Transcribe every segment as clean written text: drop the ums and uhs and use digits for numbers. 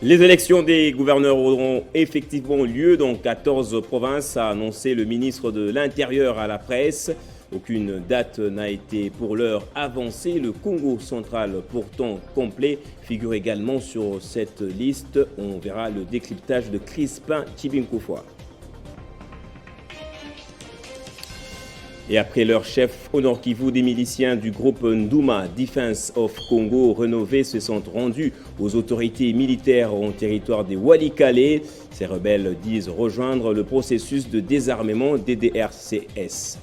Les élections des gouverneurs auront effectivement lieu dans 14 provinces, a annoncé le ministre de l'Intérieur à la presse. Aucune date n'a été pour l'heure avancée. Le Congo central, pourtant complet, figure également sur cette liste. On verra le décryptage de Crispin Chibinkoufoua. Et après leur chef au Nord Kivu, des miliciens du groupe Nduma Defense of Congo rénovés se sont rendus aux autorités militaires en territoire des Walikale. Ces rebelles disent rejoindre le processus de désarmement DDRCS.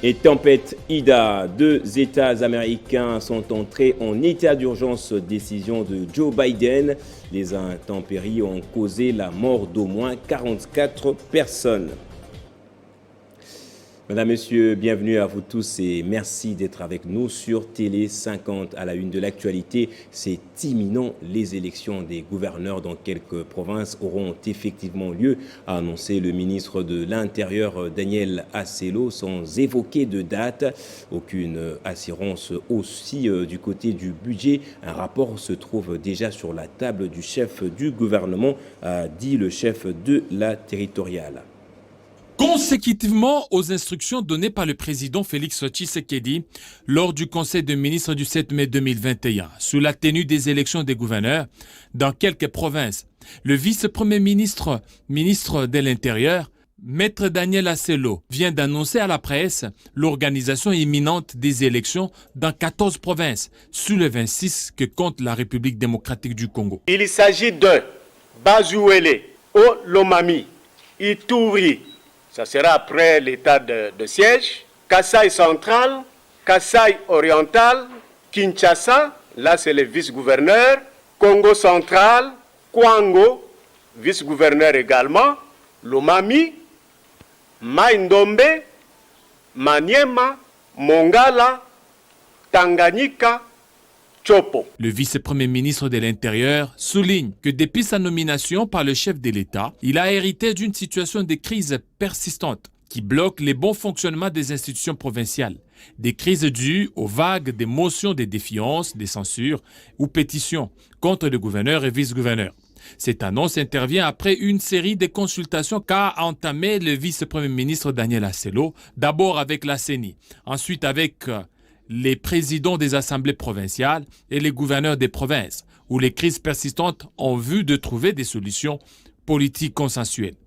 Et tempête Ida, 2 États américains sont entrés en état d'urgence, décision de Joe Biden. Les intempéries ont causé la mort d'au moins 44 personnes. Mesdames, Messieurs, bienvenue à vous tous et merci d'être avec nous sur Télé 50 à la une de l'actualité. C'est imminent, les élections des gouverneurs dans quelques provinces auront effectivement lieu, a annoncé le ministre de l'Intérieur Daniel Assello sans évoquer de date. Aucune assurance aussi du côté du budget. Un rapport se trouve déjà sur la table du chef du gouvernement, a dit le chef de la territoriale. Consécutivement aux instructions données par le président Félix Tshisekedi lors du Conseil des ministres du 7 mai 2021, sous la tenue des élections des gouverneurs dans quelques provinces, le vice-premier ministre de l'Intérieur, Maître Daniel Assello, vient d'annoncer à la presse l'organisation imminente des élections dans 14 provinces, sous les 26 que compte la République démocratique du Congo. Il s'agit de Bazouele, Olomami, Ituri, ça sera après l'état de siège, Kasaï central, Kasaï oriental, Kinshasa, là c'est le vice-gouverneur, Congo central, Kwango, vice-gouverneur également, Lomami, Mai-Ndombe, Maniema, Mongala, Tanganyika, Chopo. Le vice-premier ministre de l'Intérieur souligne que depuis sa nomination par le chef de l'État, il a hérité d'une situation de crise persistante qui bloque les bons fonctionnements des institutions provinciales. Des crises dues aux vagues des motions de défiance, de censure ou pétitions contre le gouverneur et vice-gouverneur. Cette annonce intervient après une série de consultations qu'a entamé le vice-premier ministre Daniel Assello, d'abord avec la CENI, ensuite avec les présidents des assemblées provinciales et les gouverneurs des provinces, où les crises persistantes ont vu de trouver des solutions politiques consensuelles.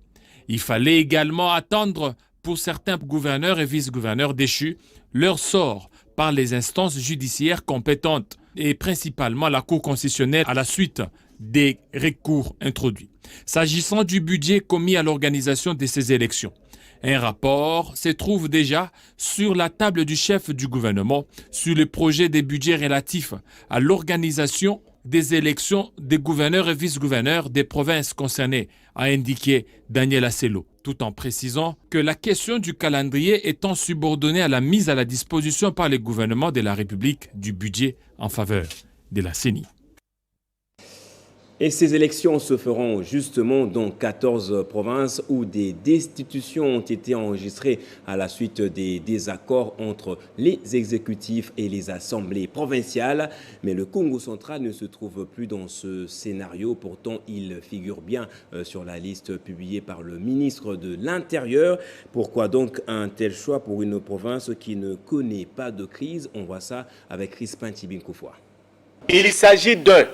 Il fallait également attendre pour certains gouverneurs et vice-gouverneurs déchus leur sort par les instances judiciaires compétentes et principalement la Cour constitutionnelle à la suite des recours introduits. S'agissant du budget commis à l'organisation de ces élections, un rapport se trouve déjà sur la table du chef du gouvernement sur le projet des budgets relatifs à l'organisation des élections des gouverneurs et vice-gouverneurs des provinces concernées, a indiqué Daniel Assello, tout en précisant que la question du calendrier étant subordonnée à la mise à la disposition par le gouvernement de la République du budget en faveur de la CENI. Et ces élections se feront justement dans 14 provinces où des destitutions ont été enregistrées à la suite des désaccords entre les exécutifs et les assemblées provinciales. Mais le Congo central ne se trouve plus dans ce scénario. Pourtant, il figure bien sur la liste publiée par le ministre de l'Intérieur. Pourquoi donc un tel choix pour une province qui ne connaît pas de crise? On voit ça avec Crispin Chibinkoufoua. Il s'agit de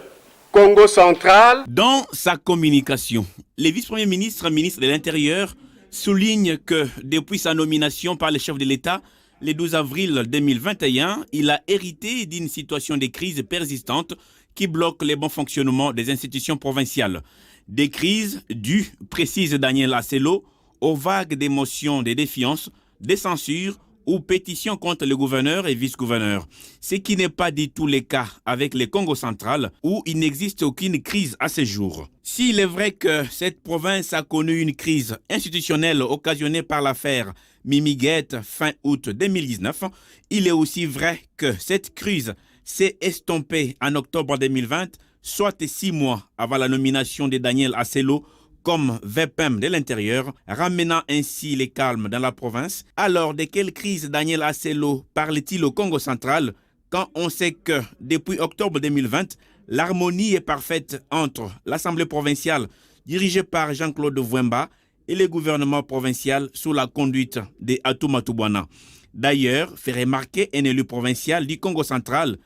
Congo central. Dans sa communication, le vice-premier ministre de l'Intérieur, souligne que depuis sa nomination par le chef de l'État, le 12 avril 2021, il a hérité d'une situation de crise persistante qui bloque le bon fonctionnement des institutions provinciales. Des crises dues, précise Daniel Assello, aux vagues d'émotions de défiance, de censure ou pétitions contre le gouverneur et vice-gouverneur. Ce qui n'est pas du tout le cas avec le Congo central où il n'existe aucune crise à ce jour. S'il est vrai que cette province a connu une crise institutionnelle occasionnée par l'affaire Mimiguette fin août 2019, il est aussi vrai que cette crise s'est estompée en octobre 2020, soit 6 mois avant la nomination de Daniel Assello comme VPM de l'Intérieur, ramenant ainsi les calmes dans la province. Alors, de quelle crise Daniel Assello parle-t-il au Congo central, quand on sait que depuis octobre 2020, l'harmonie est parfaite entre l'Assemblée provinciale dirigée par Jean-Claude Vouemba et le gouvernement provincial sous la conduite de Atouma Toubouana. D'ailleurs, fait remarquer un élu provincial du Congo central,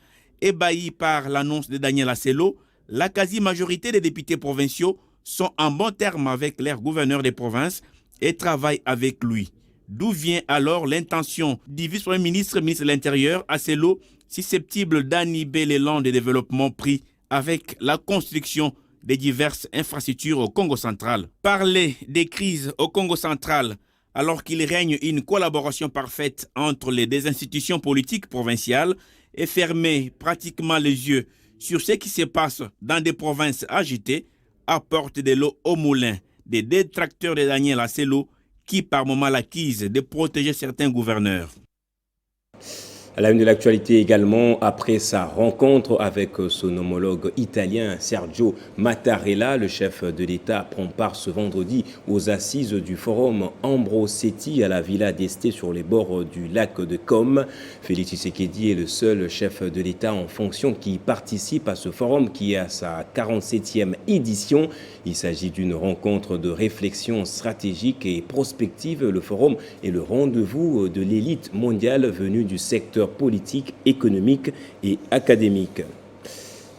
ébahi par l'annonce de Daniel Assello, la quasi-majorité des députés provinciaux sont en bon terme avec leur gouverneur des provinces et travaillent avec lui. D'où vient alors l'intention du vice-premier ministre, ministre de l'Intérieur, Assello, susceptible d'inhiber l'élan de développement pris avec la construction des diverses infrastructures au Congo central. Parler des crises au Congo central alors qu'il règne une collaboration parfaite entre les deux institutions politiques provinciales et fermer pratiquement les yeux sur ce qui se passe dans des provinces agitées apporte de l'eau au moulin des détracteurs de Daniel Assello qui par moments l'accusent de protéger certains gouverneurs. À la une de l'actualité également, après sa rencontre avec son homologue italien Sergio Mattarella, le chef de l'État prend part ce vendredi aux assises du forum Ambrosetti à la Villa d'Este sur les bords du lac de Com. Félix Tshisekedi est le seul chef de l'État en fonction qui participe à ce forum qui est à sa 47e édition. Il s'agit d'une rencontre de réflexion stratégique et prospective. Le forum est le rendez-vous de l'élite mondiale venue du secteur politique, économique et académique.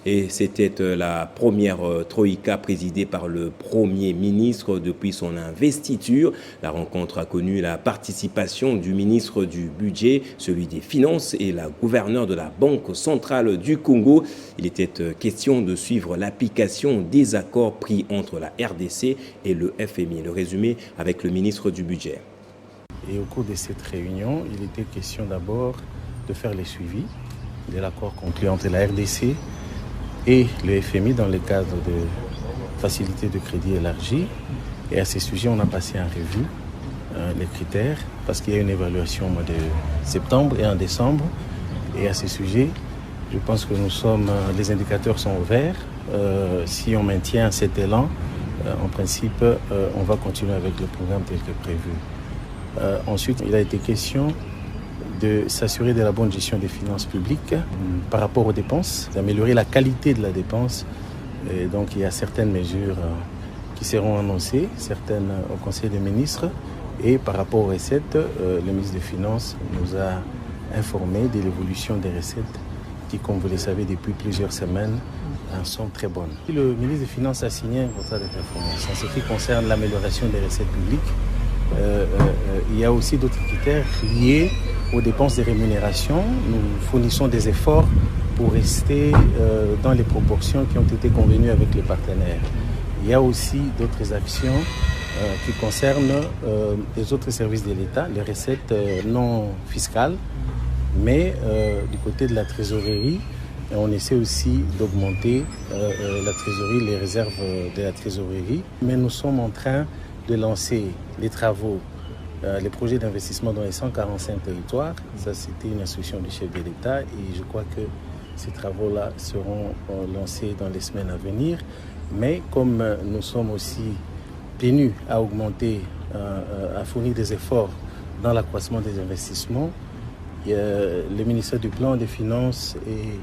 Et c'était la première troïka présidée par le Premier ministre depuis son investiture. La rencontre a connu la participation du ministre du Budget, celui des Finances et la gouverneure de la Banque centrale du Congo. Il était question de suivre l'application des accords pris entre la RDC et le FMI. Le résumé avec le ministre du Budget. Et au cours de cette réunion, il était question d'abord de faire les suivis de l'accord conclu entre la RDC et le FMI dans le cadre de facilité de crédit élargie. Et à ces sujets, on a passé en revue les critères parce qu'il y a une évaluation au mois de septembre et en décembre. Et à ces sujets, je pense que les indicateurs sont ouverts. Si on maintient cet élan, en principe, on va continuer avec le programme tel que prévu. Ensuite, il a été question de s'assurer de la bonne gestion des finances publiques par rapport aux dépenses, d'améliorer la qualité de la dépense. Et donc il y a certaines mesures qui seront annoncées, certaines au Conseil des ministres. Et par rapport aux recettes, le ministre des Finances nous a informé de l'évolution des recettes qui, comme vous le savez, depuis plusieurs semaines, sont très bonnes. Le ministre des Finances a signé un contrat de performance en ce qui concerne l'amélioration des recettes publiques. Il y a aussi d'autres critères liés aux dépenses de rémunération. Nous fournissons des efforts pour rester dans les proportions qui ont été convenues avec les partenaires. Il y a aussi d'autres actions qui concernent les autres services de l'État, les recettes non fiscales, mais du côté de la trésorerie, on essaie aussi d'augmenter la trésorerie, les réserves de la trésorerie. Mais nous sommes en train de lancer les travaux, les projets d'investissement dans les 145 territoires. Ça, c'était une instruction du chef de l'État et je crois que ces travaux-là seront lancés dans les semaines à venir. Mais comme nous sommes aussi tenus à augmenter, à fournir des efforts dans l'accroissement des investissements, le ministère du Plan, des Finances et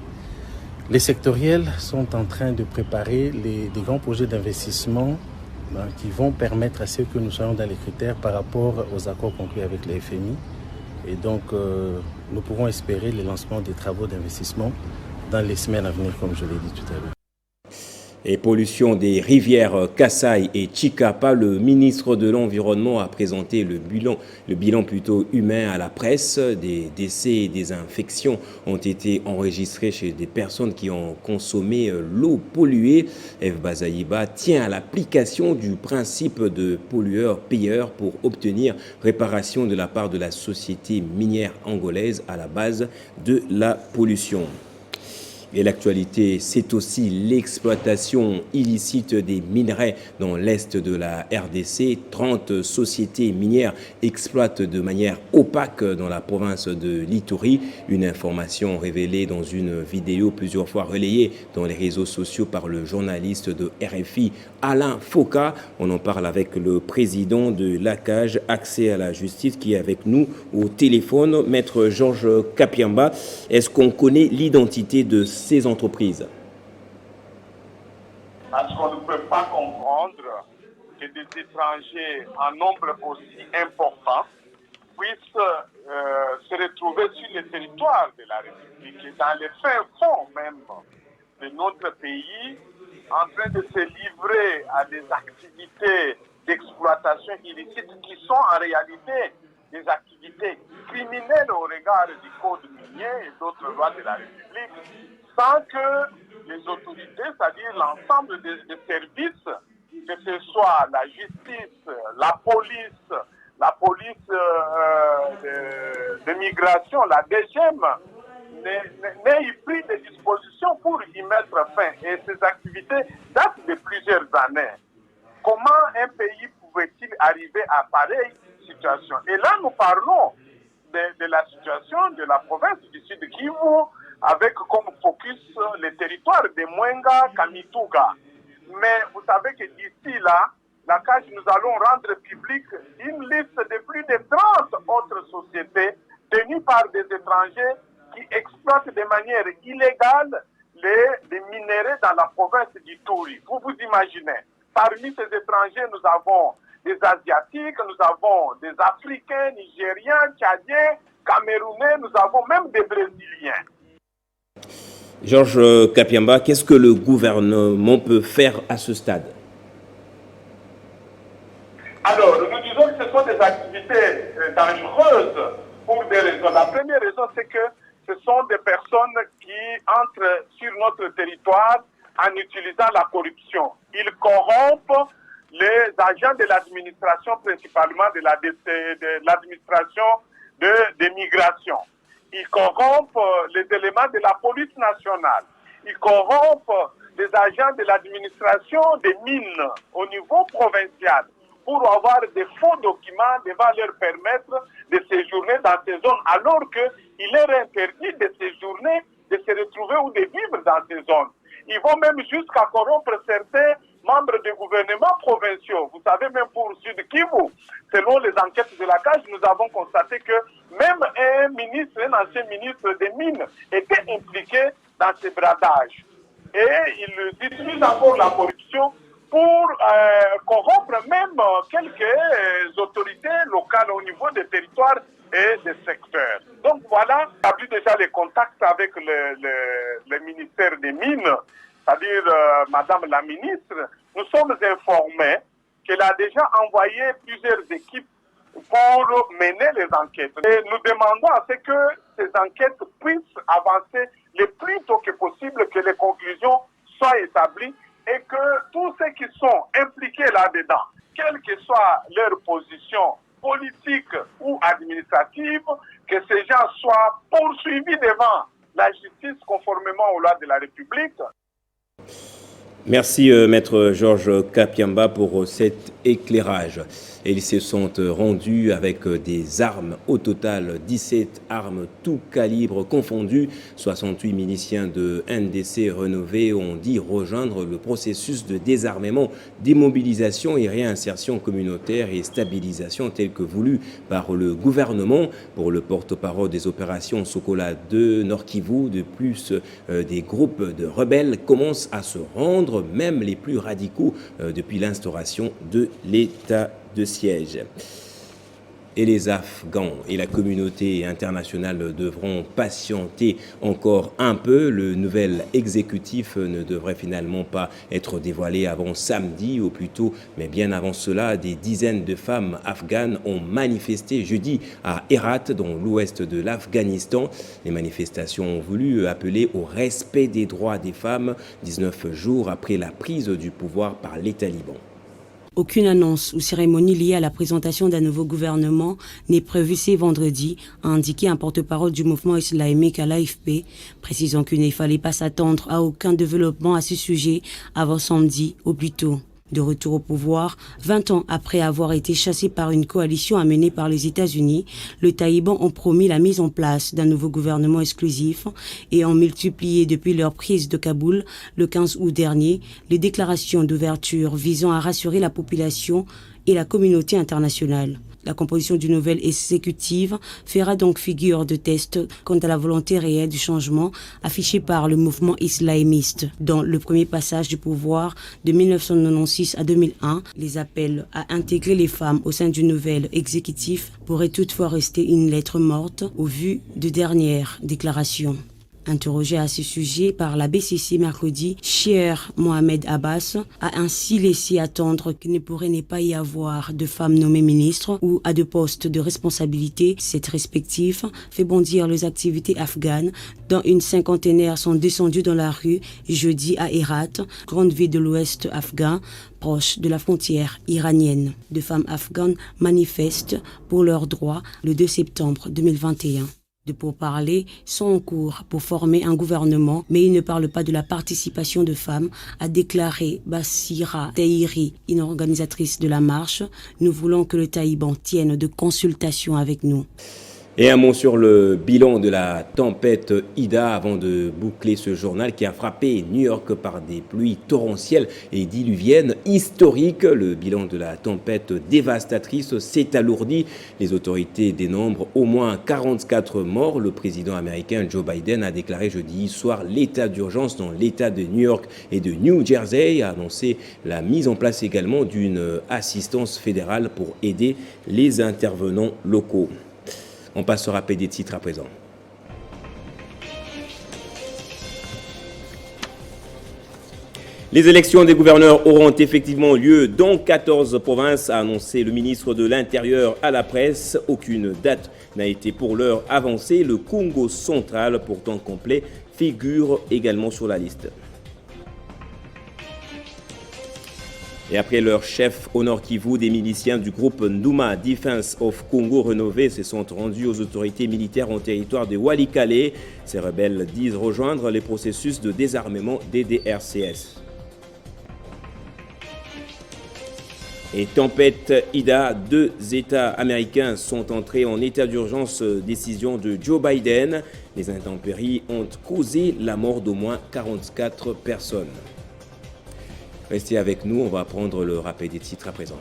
les sectoriels sont en train de préparer des grands projets d'investissement qui vont permettre à ce que nous soyons dans les critères par rapport aux accords conclus avec le FMI. Et donc, nous pouvons espérer le lancement des travaux d'investissement dans les semaines à venir, comme je l'ai dit tout à l'heure. Et pollution des rivières Kasaï et Chikapa, le ministre de l'Environnement a présenté le bilan plutôt humain à la presse. Des décès et des infections ont été enregistrés chez des personnes qui ont consommé l'eau polluée. Eve Bazaïba tient à l'application du principe de pollueur-payeur pour obtenir réparation de la part de la société minière angolaise à la base de la pollution. Et l'actualité, c'est aussi l'exploitation illicite des minerais dans l'est de la RDC. 30 sociétés minières exploitent de manière opaque dans la province de l'Ituri. Une information révélée dans une vidéo plusieurs fois relayée dans les réseaux sociaux par le journaliste de RFI, Alain Foka. On en parle avec le président de l'ACAJ, Accès à la justice, qui est avec nous au téléphone. Maître Georges Kapiamba, est-ce qu'on connaît l'identité de ces entreprises? Parce qu'on ne peut pas comprendre que des étrangers en nombre aussi important puissent se retrouver sur le territoire de la République et dans les fins fonds même de notre pays, en train de se livrer à des activités d'exploitation illicite qui sont en réalité des activités criminelles au regard du code minier et d'autres lois de la République, sans que les autorités, c'est-à-dire l'ensemble des services, que ce soit la justice, la police de migration, la DGM, n'aient pris des dispositions pour y mettre fin. Et ces activités datent de plusieurs années. Comment un pays pouvait-il arriver à pareille situation? Et là, nous parlons de la situation de la province du Sud Kivu, avec comme focus les territoires de Mwenga, Kamituga. Mais vous savez que d'ici là, la CAJ, nous allons rendre public une liste de plus de 30 autres sociétés tenues par des étrangers qui exploitent de manière illégale les minéraux dans la province d'Ituri. Vous vous imaginez, parmi ces étrangers, nous avons des Asiatiques, nous avons des Africains, Nigériens, Tchadiens, Camerounais, nous avons même des Brésiliens. Georges Kapiamba, qu'est-ce que le gouvernement peut faire à ce stade? Alors, nous disons que ce sont des activités dangereuses pour des raisons. La première raison, c'est que ce sont des personnes qui entrent sur notre territoire en utilisant la corruption. Ils corrompent les agents de l'administration, principalement de l'administration de migration. Ils corrompent les éléments de la police nationale. Ils corrompent les agents de l'administration des mines au niveau provincial pour avoir des faux documents devant leur permettre de séjourner dans ces zones, alors qu'il leur est interdit de séjourner, de se retrouver ou de vivre dans ces zones. Ils vont même jusqu'à corrompre certains membres des gouvernements provinciaux. Vous savez, même pour Sud Kivu, selon les enquêtes de la CAJ, nous avons constaté que même un ancien ministre des Mines était impliqué dans ces bradages. Et ils utilisent encore la corruption pour corrompre même quelques autorités locales au niveau des territoires et des secteurs. Donc voilà, on a eu déjà les contacts avec le ministère des Mines, c'est-à-dire Madame la ministre. Nous sommes informés qu'elle a déjà envoyé plusieurs équipes pour mener les enquêtes. Et nous demandons à ce que ces enquêtes puissent avancer le plus tôt que possible, que les conclusions soient établies et que tous ceux qui sont impliqués là-dedans, quelle que soit leur position politique ou administrative, que ces gens soient poursuivis devant la justice conformément aux lois de la République. Merci Maître Georges Kapiamba pour cet éclairage. Et ils se sont rendus avec des armes, au total 17 armes tout calibre confondues. 68 miliciens de NDC rénovés ont dit rejoindre le processus de désarmement, démobilisation et réinsertion communautaire et stabilisation tel que voulu par le gouvernement. Pour le porte-parole des opérations Sokola 2, Nord Kivu, de plus des groupes de rebelles commencent à se rendre, même les plus radicaux, depuis l'instauration de l'état de siège. Et les Afghans et la communauté internationale devront patienter encore un peu. Le nouvel exécutif ne devrait finalement pas être dévoilé avant samedi ou plus tôt, mais bien avant cela, des dizaines de femmes afghanes ont manifesté jeudi à Herat, dans l'ouest de l'Afghanistan. Les manifestations ont voulu appeler au respect des droits des femmes, 19 jours après la prise du pouvoir par les talibans. Aucune annonce ou cérémonie liée à la présentation d'un nouveau gouvernement n'est prévue ce vendredi, a indiqué un porte-parole du mouvement islamique à l'AFP, précisant qu'il ne fallait pas s'attendre à aucun développement à ce sujet avant samedi au plus tôt. De retour au pouvoir, 20 ans après avoir été chassé par une coalition amenée par les États-Unis, les talibans ont promis la mise en place d'un nouveau gouvernement exclusif et ont multiplié depuis leur prise de Kaboul le 15 août dernier les déclarations d'ouverture visant à rassurer la population et la communauté internationale. La composition d'une nouvelle exécutive fera donc figure de test quant à la volonté réelle du changement affichée par le mouvement islamiste. Dans le premier passage du pouvoir de 1996 à 2001, les appels à intégrer les femmes au sein d'une nouvelle exécutive pourraient toutefois rester une lettre morte au vu de dernières déclarations. Interrogé à ce sujet par la BCC mercredi, Cheikh Mohamed Abbas a ainsi laissé attendre qu'il ne pourrait ne pas y avoir de femmes nommées ministres ou à de postes de responsabilité. Cette perspective fait bondir les activités afghanes, dont une cinquantaine sont descendues dans la rue jeudi à Herat, grande ville de l'ouest afghan, proche de la frontière iranienne. Deux femmes afghanes manifestent pour leurs droits le 2 septembre 2021. De pourparlers sont en cours pour former un gouvernement, mais il ne parle pas de la participation de femmes, a déclaré Bassira Tahiri, une organisatrice de la marche. Nous voulons que le Taliban tienne de consultations avec nous. Et un mot sur le bilan de la tempête Ida avant de boucler ce journal qui a frappé New York par des pluies torrentielles et diluviennes historiques. Le bilan de la tempête dévastatrice s'est alourdi. Les autorités dénombrent au moins 44 morts. Le président américain Joe Biden a déclaré jeudi soir l'état d'urgence dans l'État de New York et de New Jersey, a annoncé la mise en place également d'une assistance fédérale pour aider les intervenants locaux. On passe au rappel des titres à présent. Les élections des gouverneurs auront effectivement lieu dans 14 provinces, a annoncé le ministre de l'Intérieur à la presse. Aucune date n'a été pour l'heure avancée. Le Congo central, pourtant complet, figure également sur la liste. Et après leur chef au Nord Kivu, des miliciens du groupe Nduma Defense of Congo Renové se sont rendus aux autorités militaires en territoire de Walikale. Ces rebelles disent rejoindre les processus de désarmement des DRCS. Et tempête Ida, 2 États américains sont entrés en état d'urgence, décision de Joe Biden. Les intempéries ont causé la mort d'au moins 44 personnes. Restez avec nous, on va prendre le rappel des titres à présent.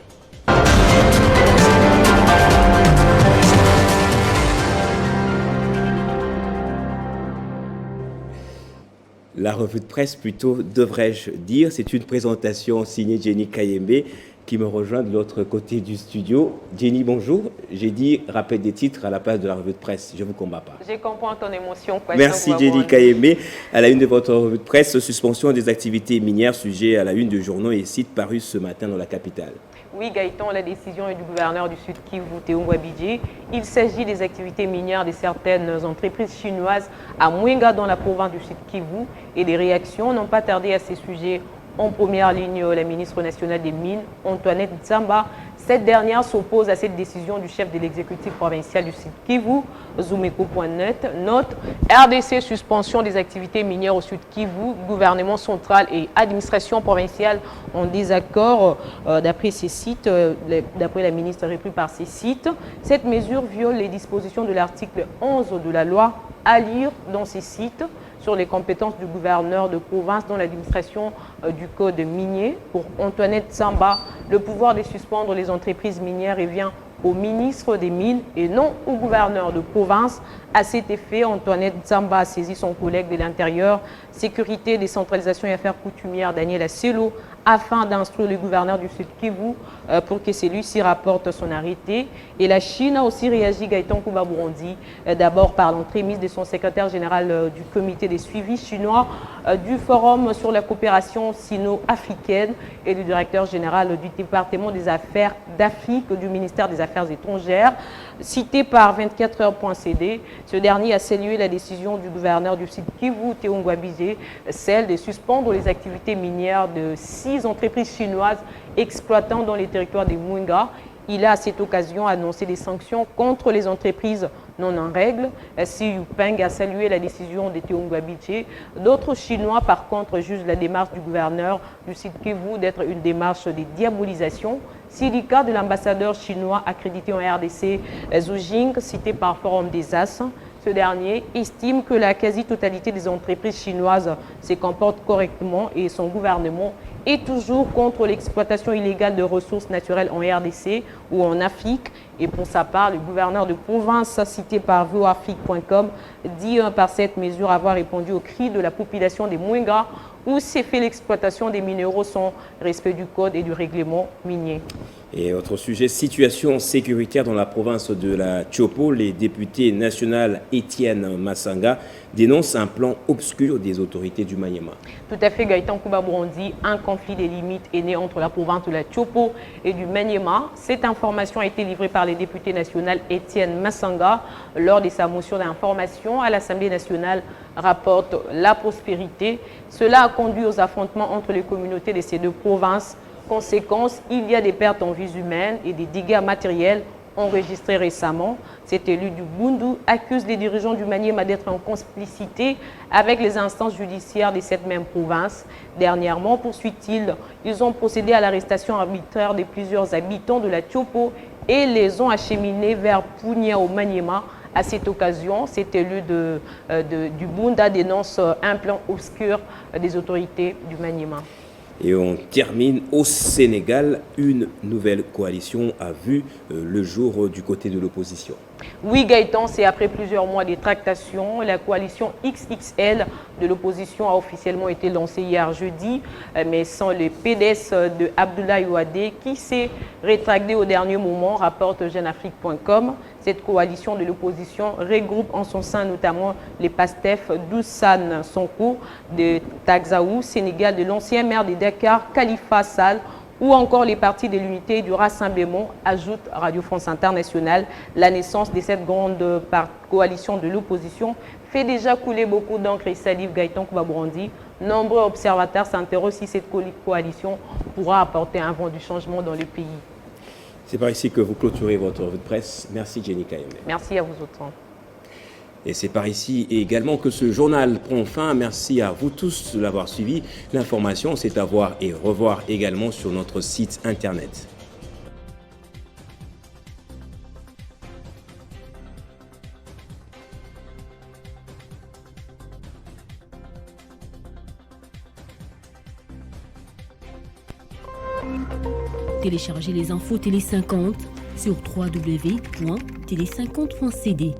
La revue de presse, plutôt, devrais-je dire, c'est une présentation signée Jenny Kayembe qui me rejoint de l'autre côté du studio. Jenny, bonjour. J'ai dit rappel des titres à la place de la revue de presse. Je ne vous combats pas. Je comprends ton émotion. Merci Jenny Kayembe. À la une de votre revue de presse, suspension des activités minières, sujet à la une de journaux et sites parus ce matin dans la capitale. Oui, Gaëtan, la décision est du gouverneur du Sud Kivu, Théo Ngwabidji. Il s'agit des activités minières de certaines entreprises chinoises à Mwenga dans la province du Sud Kivu et les réactions n'ont pas tardé à ces sujets. En première ligne, la ministre nationale des Mines, Antoinette Nzamba. Cette dernière s'oppose à cette décision du chef de l'exécutif provincial du Sud Kivu, Zoumeko.net. Note, RDC, suspension des activités minières au Sud Kivu, gouvernement central et administration provinciale en désaccord d'après ces sites, d'après la ministre repris par ces sites. Cette mesure viole les dispositions de l'article 11 de la loi à lire dans ces sites sur les compétences du gouverneur de province dans l'administration du code minier. Pour Antoinette Nzamba, le pouvoir de suspendre les entreprises minières revient au ministre des Mines et non au gouverneur de province. À cet effet, Antoinette Nzamba a saisi son collègue de l'Intérieur, Sécurité, Décentralisation et Affaires coutumières, Daniel Asselo, afin d'instruire le gouverneur du Sud Kivu pour que celui-ci rapporte son arrêté. Et la Chine a aussi réagi, Gaëtan Kouba-Burundi, d'abord par l'entremise de son secrétaire général du comité des suivis chinois du Forum sur la coopération sino-africaine et du directeur général du département des affaires d'Afrique du ministère des Affaires étrangères. Cité par 24h.cd, ce dernier a salué la décision du gouverneur du site Kivu, Teongwa Bizé, celle de suspendre les activités minières de 6 entreprises chinoises exploitant dans les territoires des Mwenga. Il a à cette occasion annoncé des sanctions contre les entreprises non en règle. Si Yupeng a salué la décision de Teongwa Bizé, d'autres Chinois par contre jugent la démarche du gouverneur du site Kivu d'être une démarche de diabolisation. Syndicat de l'ambassadeur chinois accrédité en RDC, Zhu Jing, cité par Forum des As. Ce dernier estime que la quasi-totalité des entreprises chinoises se comportent correctement et son gouvernement est toujours contre l'exploitation illégale de ressources naturelles en RDC ou en Afrique. Et pour sa part, le gouverneur de province, cité par VOAfrique.com, dit par cette mesure avoir répondu aux cris de la population des Mwenga où s'est fait l'exploitation des minéraux sans respect du code et du règlement minier. Et autre sujet, situation sécuritaire dans la province de la Chopo. Les députés nationaux Étienne Massanga dénoncent un plan obscur des autorités du Maniema. Tout à fait, Gaëtan Kouba-Bourondi, un conflit des limites est né entre la province de la Chopo et du Maniema. Cette information a été livrée par les députés nationaux Étienne Massanga lors de sa motion d'information à l'Assemblée nationale, rapporte La Prospérité. Cela a conduit aux affrontements entre les communautés de ces deux provinces. Conséquence, il y a des pertes en vies humaines et des dégâts matériels enregistrés récemment. Cet élu du Bundu accuse les dirigeants du Maniema d'être en complicité avec les instances judiciaires de cette même province. Dernièrement, poursuit-il, ils ont procédé à l'arrestation arbitraire de plusieurs habitants de la Chopo et les ont acheminés vers Punia au Maniema. À cette occasion, cet élu du Bunda dénonce un plan obscur des autorités du Maniema. Et on termine au Sénégal. Une nouvelle coalition a vu le jour du côté de l'opposition. Oui, Gaëtan, c'est après plusieurs mois de tractations. La coalition XXL de l'opposition a officiellement été lancée hier jeudi, mais sans le PDS de Abdoulaye Ouadé qui s'est rétracté au dernier moment, rapporte JeuneAfrique.com. Cette coalition de l'opposition regroupe en son sein notamment les PASTEF d'Oussan Sonko, de Tagzaou, Sénégal, de l'ancien maire de Dakar, Khalifa Sall, ou encore les partis de l'unité et du rassemblement, ajoute Radio France Internationale. La naissance de cette grande coalition de l'opposition fait déjà couler beaucoup d'encre et salive, Gaëtan Kouba-Bourondi. Nombreux observateurs s'interrogent si cette coalition pourra apporter un vent du changement dans le pays. C'est par ici que vous clôturez votre revue de presse. Merci Jenny Kayembe. Merci à vous autres. Et c'est par ici également que ce journal prend fin. Merci à vous tous de l'avoir suivi. L'information, c'est à voir et revoir également sur notre site internet. Téléchargez les infos Télé 50 sur www.télé50.cd.